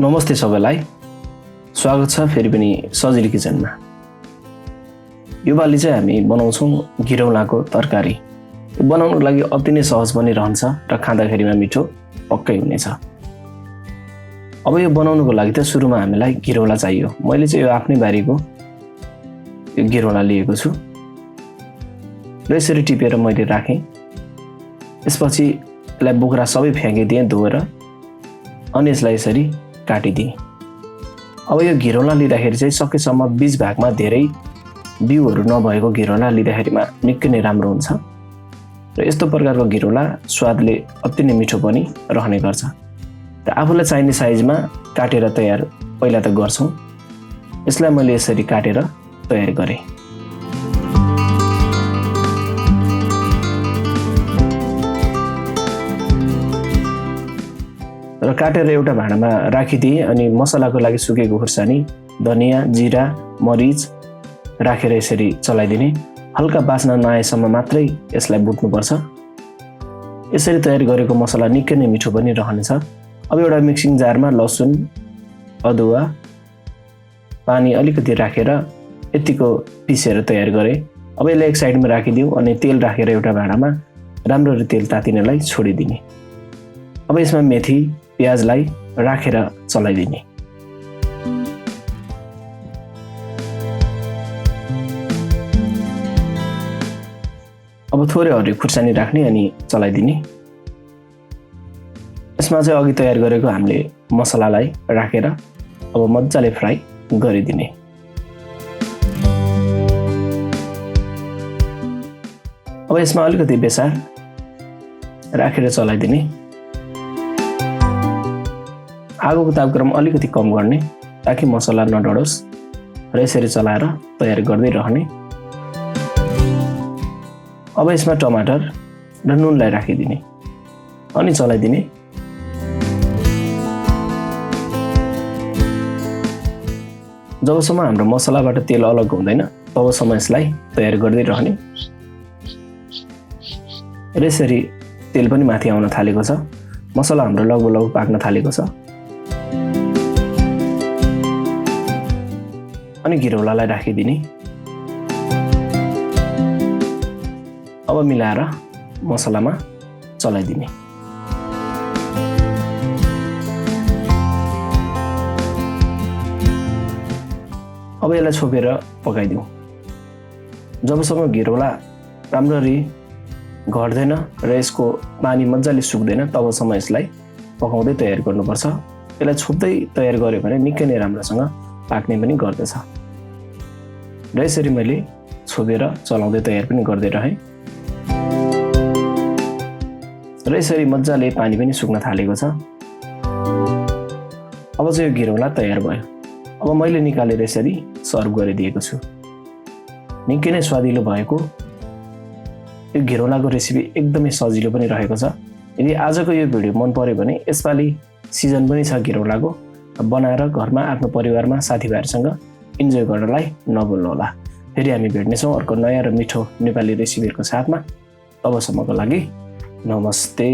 नमस्ते सबैलाई, स्वागत छ फेरि पनि सजिलो किचनमा। यो पालि चाहिँ हामी बनाउँछौँ घिरौलाको तरकारी। यो बनाउनको लागि अति नै सहज पनि रहन्छ र खाँदाखेरिमा मिठो पक्कै हुनेछ। अब यो बनाउनुको लागि त सुरुमा हामीलाई घिरौला चाहियो। मैले चाहिँ यो आफ्नै बारीको यो घिरौला लिएको छु र यसरी टिपेर मैले राखेँ। यसपछि यसलाई बोक्रा सबै फ्याँकिदिएँ धोएर, अनि यसलाई यसरी काटिदिएँ। अब यो घिरौला लिँदाखेरि चाहिँ सकेसम्म बीज भागमा धेरै बिउहरू नभएको घिरौला लिँदाखेरिमा निकै नै राम्रो हुन्छ र यस्तो प्रकारको घिरौला स्वादले अति नै मिठो पनि रहने गर्छ। र आफूलाई चाहिने साइजमा काटेर तयार पहिला त गर्छौँ। यसलाई मैले यसरी काटेर तयार गरेँ। र काटेर एउटा भाँडामा राखिदिएँ। अनि मसलाको लागि सुकेको खुर्सानी, धनियाँ, जिरा, मरिच राखेर यसरी चलाइदिने। हल्का बास्ना नआएसम्म मात्रै यसलाई बुट्नुपर्छ। यसरी तयार गरेको मसला निकै नै मिठो पनि रहनेछ। अब एउटा मिक्सिङ जारमा लसुन, अदुवा, पानी अलिकति राखेर यतिको पिसेर तयार गरेँ। अब यसलाई एक साइडमा राखिदिउँ अनि तेल राखेर एउटा भाँडामा राम्ररी तेल तातिनेलाई छोडिदिने। अब यसमा मेथी, प्याजलाई राखेर चलाइदिने। अब थोरै हरियो खुर्सानी राख्ने अनि चलाइदिने। यसमा चाहिँ अघि तयार गरेको हामीले मसलालाई राखेर अब मजाले फ्राई गरिदिने। अब यसमा अलिकति बेसार राखेर चलाइदिने। आगोको तापक्रम अलिकति कम गर्ने ताकि मसला नडढोस् र यसरी चलाएर तयार गर्दै रहने। अब यसमा टमाटर र नुनलाई राखिदिने अनि चलाइदिने। जबसम्म हाम्रो मसलाबाट तेल अलग हुँदैन तबसम्म यसलाई तयार गर्दै रहने। र यसरी तेल पनि माथि आउन थालेको छ। मसला हाम्रो लगभग पाक्न थालेको छ। अनि घिरौलालाई राखिदिने। अब मिलाएर मसलामा चलाइदिने। अब यसलाई छोपेर पकाइदिउँ। जबसम्म घिरौला राम्ररी घट्दैन र यसको पानी मजाले सुक्दैन तबसम्म यसलाई पकाउँदै तयार गर्नुपर्छ। यसलाई छोप्दै तयार गऱ्यो भने निकै नै राम्रोसँग पाक्ने पनि गर्दछ। र यसरी मैले छोपेर चलाउँदै तयार पनि गर्दै रहेँ। र यसरी मजाले पानी पनि सुक्न थालेको छ। अब चाहिँ यो घिरौला तयार भयो। अब मैले निकालेर यसरी सर्भ गरिदिएको छु। निकै नै स्वादिलो भएको यो घिरौलाको रेसिपी एकदमै सजिलो पनि रहेको छ। यदि आजको यो भिडियो मन पर्यो भने यसपालि सिजन पनि छ घिरौलाको, बनाएर घरमा आफ्नो परिवारमा साथीभाइहरूसँग इन्जोय गर्नलाई नभुल्नुहोला। फेरि हामी भेट्नेछौँ अर्को नयाँ र मिठो नेपाली रेसिपीहरूको साथमा। तबसम्मको लागि नमस्ते।